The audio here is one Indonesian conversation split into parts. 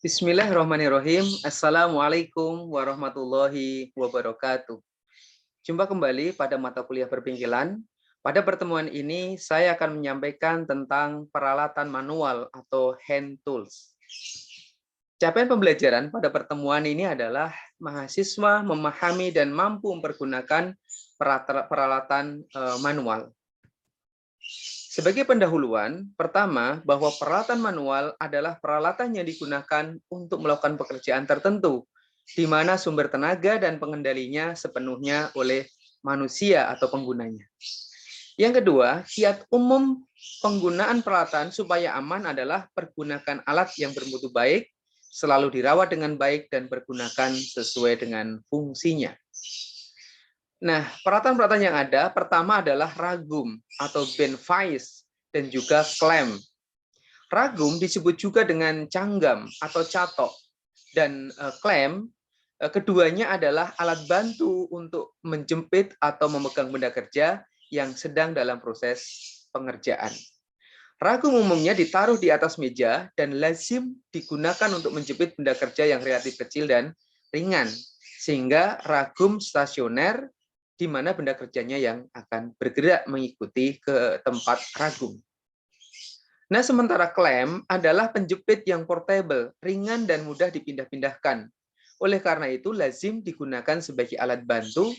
Bismillahirrahmanirrahim. Assalamualaikum warahmatullahi wabarakatuh. Jumpa kembali pada mata kuliah perpinggilan. Pada pertemuan ini, saya akan menyampaikan tentang peralatan manual atau hand tools. Capaian pembelajaran pada pertemuan ini adalah mahasiswa memahami dan mampu mempergunakan peralatan manual. Sebagai pendahuluan, pertama, bahwa peralatan manual adalah peralatan yang digunakan untuk melakukan pekerjaan tertentu, di mana sumber tenaga dan pengendalinya sepenuhnya oleh manusia atau penggunanya. Yang kedua, kiat umum penggunaan peralatan supaya aman adalah pergunakan alat yang bermutu baik, selalu dirawat dengan baik, dan pergunakan sesuai dengan fungsinya. Nah, peralatan-peralatan yang ada, pertama adalah ragum atau band vise dan juga klem. Ragum disebut juga dengan canggam atau catok, dan klem, keduanya adalah alat bantu untuk menjepit atau memegang benda kerja yang sedang dalam proses pengerjaan. Ragum umumnya ditaruh di atas meja dan lazim digunakan untuk menjepit benda kerja yang relatif kecil dan ringan, sehingga ragum stasioner di mana benda kerjanya yang akan bergerak mengikuti ke tempat ragum. Nah, sementara klem adalah penjepit yang portable, ringan dan mudah dipindah-pindahkan. Oleh karena itu, lazim digunakan sebagai alat bantu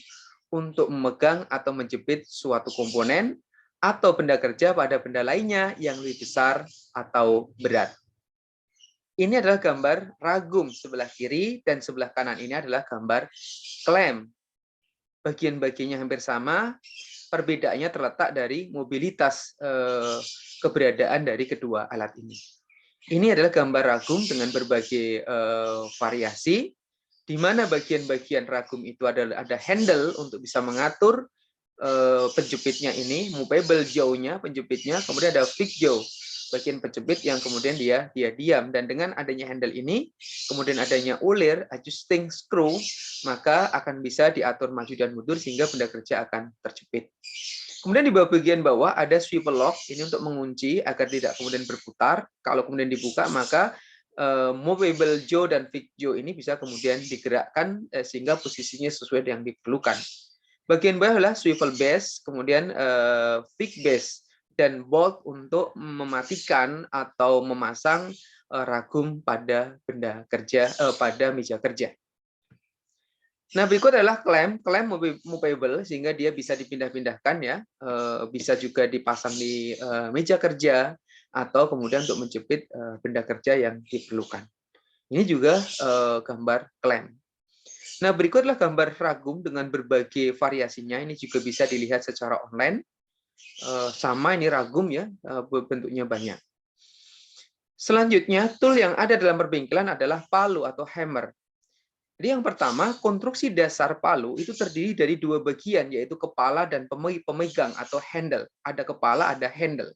untuk memegang atau menjepit suatu komponen atau benda kerja pada benda lainnya yang lebih besar atau berat. Ini adalah gambar ragum sebelah kiri dan sebelah kanan ini adalah gambar klem. Bagian-bagiannya hampir sama, perbedaannya terletak dari mobilitas keberadaan dari kedua alat ini. Ini adalah gambar ragum dengan berbagai variasi, di mana bagian-bagian ragum itu ada handle untuk bisa mengatur penjepitnya ini, movable jaw-nya penjepitnya, kemudian ada fixed jaw, bagian penjepit yang kemudian dia diam, dan dengan adanya handle ini, kemudian adanya ulir adjusting screw, maka akan bisa diatur maju dan mundur sehingga benda kerja akan terjepit. Kemudian di bagian bawah ada swivel lock, ini untuk mengunci agar tidak kemudian berputar. Kalau kemudian dibuka maka movable jaw dan fixed jaw ini bisa kemudian digerakkan sehingga posisinya sesuai dengan yang diperlukan. Bagian bawah adalah swivel base, kemudian fixed base dan bolt untuk mematikan atau memasang ragum pada benda kerja, pada meja kerja. Nah, berikut adalah klem movable sehingga dia bisa dipindah-pindahkan ya, bisa juga dipasang di meja kerja atau kemudian untuk menjepit benda kerja yang diperlukan. Ini juga gambar klem. Nah, berikut adalah gambar ragum dengan berbagai variasinya. Ini juga bisa dilihat secara online. Sama ini ragum ya, bentuknya banyak. Selanjutnya, tool yang ada dalam perbingkilan adalah palu atau hammer. Jadi yang pertama, konstruksi dasar palu itu terdiri dari dua bagian, yaitu kepala dan pemegang atau handle. Ada kepala, ada handle.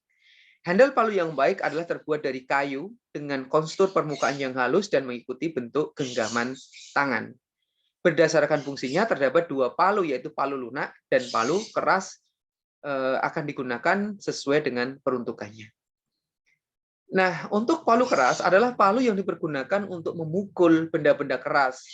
Handle palu yang baik adalah terbuat dari kayu dengan kontur permukaan yang halus dan mengikuti bentuk genggaman tangan. Berdasarkan fungsinya terdapat dua palu, yaitu palu lunak dan palu keras akan digunakan sesuai dengan peruntukannya. Nah, untuk palu keras adalah palu yang dipergunakan untuk memukul benda-benda keras,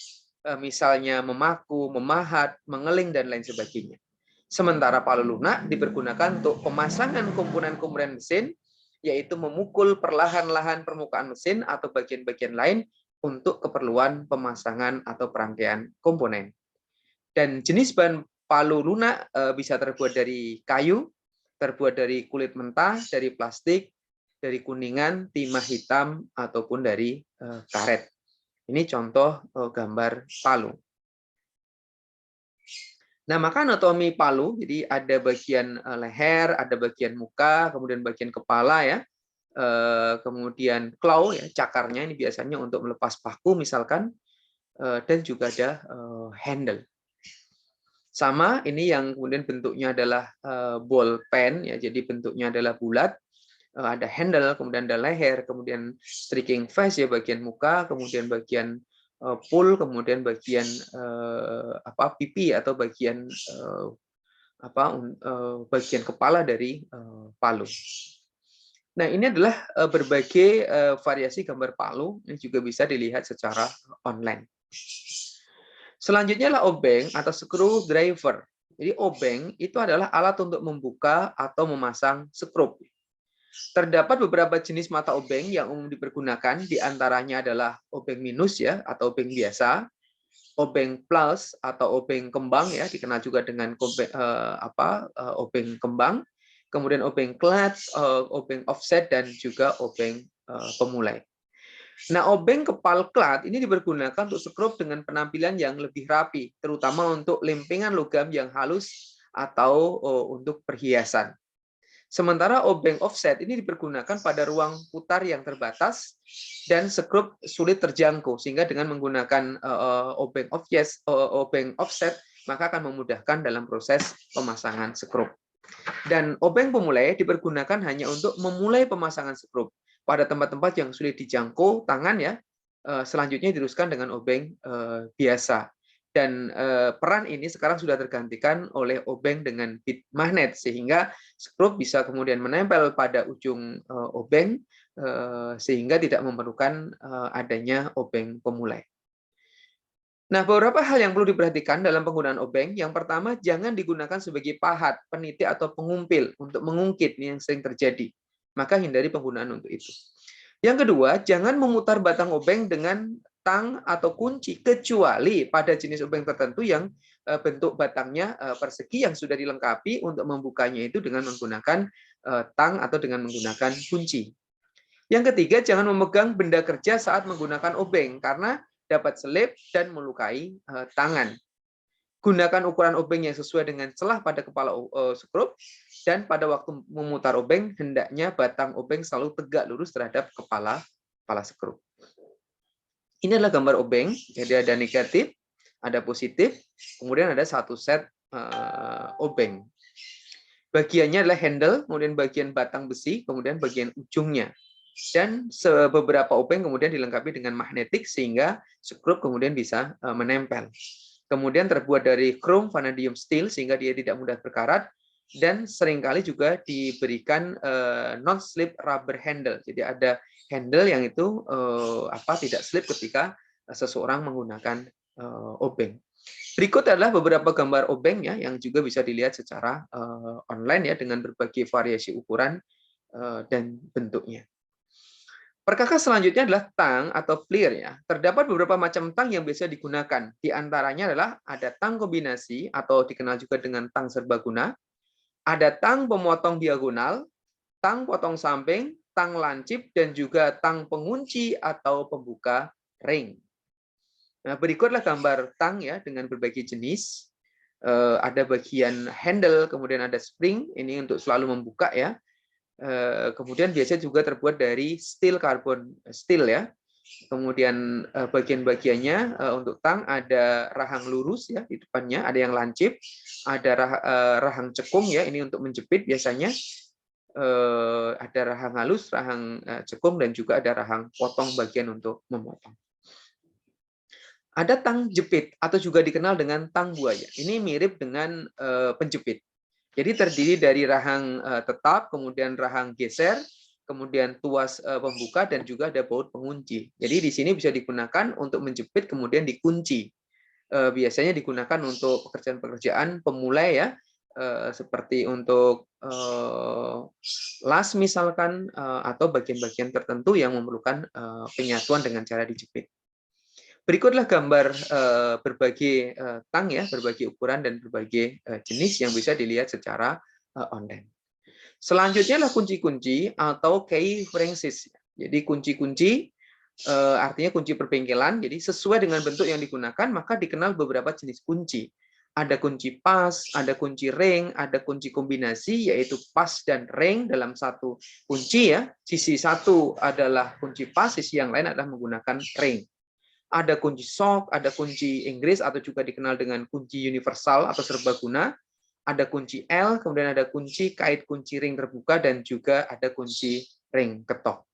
misalnya memaku, memahat, mengeling, dan lain sebagainya. Sementara palu lunak dipergunakan untuk pemasangan komponen-komponen mesin, yaitu memukul perlahan-lahan permukaan mesin atau bagian-bagian lain untuk keperluan pemasangan atau perangkaian komponen. Dan jenis bahan palu lunak bisa terbuat dari kayu, terbuat dari kulit mentah, dari plastik, dari kuningan, timah hitam, ataupun dari karet. Ini contoh gambar palu. Nah, maka anatomi palu, jadi ada bagian leher, ada bagian muka, kemudian bagian kepala ya, kemudian claw ya, cakarnya ini biasanya untuk melepas paku misalkan, dan juga ada handle. Sama ini yang kemudian bentuknya adalah ball pen ya, jadi bentuknya adalah bulat, ada handle, kemudian ada leher, kemudian striking face ya bagian muka, kemudian bagian pull, kemudian bagian pipi atau bagian bagian kepala dari palu. Nah, ini adalah berbagai variasi gambar palu, ini juga bisa dilihat secara online. Selanjutnya adalah obeng atau screwdriver. Jadi obeng itu adalah alat untuk membuka atau memasang skrup. Terdapat beberapa jenis mata obeng yang umum dipergunakan, diantaranya adalah obeng minus ya atau obeng biasa, obeng plus atau obeng kembang ya, dikenal juga dengan obeng kembang, kemudian obeng clutch, obeng offset dan juga obeng pemulai. Nah, obeng kepal klat ini dipergunakan untuk skrup dengan penampilan yang lebih rapi, terutama untuk lempengan logam yang halus atau untuk perhiasan. Sementara obeng offset ini dipergunakan pada ruang putar yang terbatas dan skrup sulit terjangkau, sehingga dengan menggunakan obeng offset maka akan memudahkan dalam proses pemasangan skrup. Dan obeng pemulai dipergunakan hanya untuk memulai pemasangan skrup pada tempat-tempat yang sulit dijangkau tangan ya. Selanjutnya diteruskan dengan obeng biasa. Dan peran ini sekarang sudah tergantikan oleh obeng dengan bit magnet, sehingga skrup bisa kemudian menempel pada ujung obeng sehingga tidak memerlukan adanya obeng pemulai. Nah, beberapa hal yang perlu diperhatikan dalam penggunaan obeng. Yang pertama, jangan digunakan sebagai pahat, penitik, atau pengumpil untuk mengungkit, ini yang sering terjadi. Maka hindari penggunaan untuk itu. Yang kedua, jangan memutar batang obeng dengan tang atau kunci, kecuali pada jenis obeng tertentu yang bentuk batangnya persegi yang sudah dilengkapi. Untuk membukanya itu dengan menggunakan tang atau dengan menggunakan kunci. Yang ketiga, jangan memegang benda kerja saat menggunakan obeng, karena dapat selip dan melukai tangan. Gunakan ukuran obeng yang sesuai dengan celah pada kepala skrup, dan pada waktu memutar obeng, hendaknya batang obeng selalu tegak lurus terhadap kepala skrup. Ini adalah gambar obeng, jadi ada negatif, ada positif, kemudian ada satu set obeng. Bagiannya adalah handle, kemudian bagian batang besi, kemudian bagian ujungnya. Dan beberapa obeng kemudian dilengkapi dengan magnetik sehingga skrup kemudian bisa menempel. Kemudian terbuat dari chrome vanadium steel sehingga dia tidak mudah berkarat, dan seringkali juga diberikan non-slip rubber handle. Jadi ada handle yang itu tidak slip ketika seseorang menggunakan obeng. Berikut adalah beberapa gambar obeng ya yang juga bisa dilihat secara online ya dengan berbagai variasi ukuran dan bentuknya. Perkakas selanjutnya adalah tang atau plier ya. Terdapat beberapa macam tang yang biasa digunakan. Di antaranya adalah ada tang kombinasi atau dikenal juga dengan tang serbaguna, ada tang pemotong diagonal, tang potong samping, tang lancip, dan juga tang pengunci atau pembuka ring. Nah, berikutlah gambar tang ya dengan berbagai jenis. Ada bagian handle, kemudian ada spring, ini untuk selalu membuka ya. Kemudian biasanya juga terbuat dari steel carbon steel ya. Kemudian bagian-bagiannya untuk tang ada rahang lurus ya di depannya, ada yang lancip, ada rahang cekung ya, ini untuk menjepit biasanya. Ada rahang halus, rahang cekung, dan juga ada rahang potong bagian untuk memotong. Ada tang jepit atau juga dikenal dengan tang buaya. Ini mirip dengan penjepit. Jadi terdiri dari rahang tetap, kemudian rahang geser, kemudian tuas pembuka, dan juga ada baut pengunci. Jadi di sini bisa digunakan untuk menjepit kemudian dikunci. Biasanya digunakan untuk pekerjaan-pekerjaan pemulai ya, seperti untuk las misalkan, atau bagian-bagian tertentu yang memerlukan penyatuan dengan cara dijepit. Berikutlah gambar berbagai tang ya, berbagai ukuran dan berbagai jenis yang bisa dilihat secara online. Selanjutnya adalah kunci-kunci atau key phrases. Jadi kunci-kunci artinya kunci perbengkelan. Jadi sesuai dengan bentuk yang digunakan maka dikenal beberapa jenis kunci. Ada kunci pas, ada kunci ring, ada kunci kombinasi yaitu pas dan ring dalam satu kunci ya. Sisi satu adalah kunci pas, sisi yang lain adalah menggunakan ring. Ada kunci shock, ada kunci Inggris atau juga dikenal dengan kunci universal atau serbaguna, ada kunci L, kemudian ada kunci kait kunci ring terbuka, dan juga ada kunci ring ketok.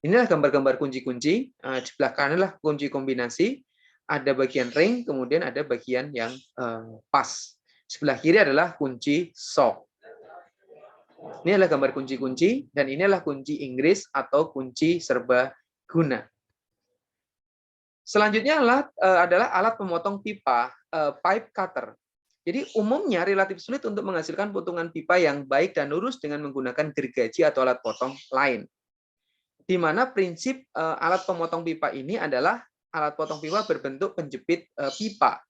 Inilah gambar-gambar kunci-kunci. Di sebelah kanan adalah kunci kombinasi, ada bagian ring, kemudian ada bagian yang pas. Sebelah kiri adalah kunci shock. Ini adalah gambar kunci-kunci, dan ini adalah kunci Inggris atau kunci serbaguna. Selanjutnya adalah alat pemotong pipa, pipe cutter. Jadi umumnya relatif sulit untuk menghasilkan potongan pipa yang baik dan lurus dengan menggunakan gergaji atau alat potong lain. Di mana prinsip alat pemotong pipa ini adalah alat potong pipa berbentuk penjepit pipa,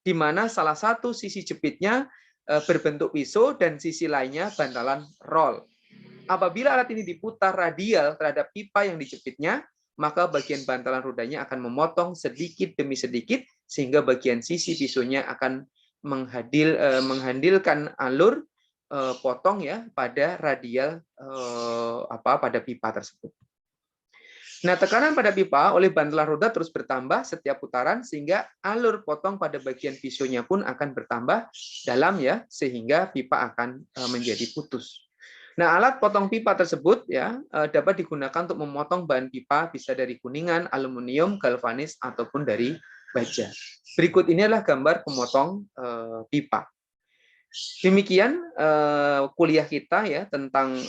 di mana salah satu sisi jepitnya berbentuk pisau dan sisi lainnya bantalan roll. Apabila alat ini diputar radial terhadap pipa yang dijepitnya, maka bagian bantalan rodanya akan memotong sedikit demi sedikit sehingga bagian sisi pisaunya akan menghandilkan alur potong ya pada radial pada pipa tersebut. Nah, tekanan pada pipa oleh bantalan roda terus bertambah setiap putaran sehingga alur potong pada bagian pisaunya pun akan bertambah dalam ya sehingga pipa akan menjadi putus. Nah, alat potong pipa tersebut ya dapat digunakan untuk memotong bahan pipa bisa dari kuningan, aluminium, galvanis ataupun dari baja. Berikut ini adalah gambar pemotong pipa. Demikian kuliah kita ya tentang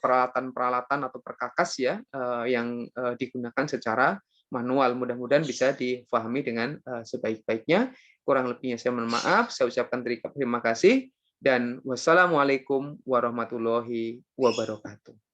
peralatan-peralatan atau perkakas ya yang digunakan secara manual. Mudah-mudahan bisa difahami dengan sebaik-baiknya. Kurang lebihnya saya mohon maaf. Saya ucapkan terima kasih dan wassalamualaikum warahmatullahi wabarakatuh.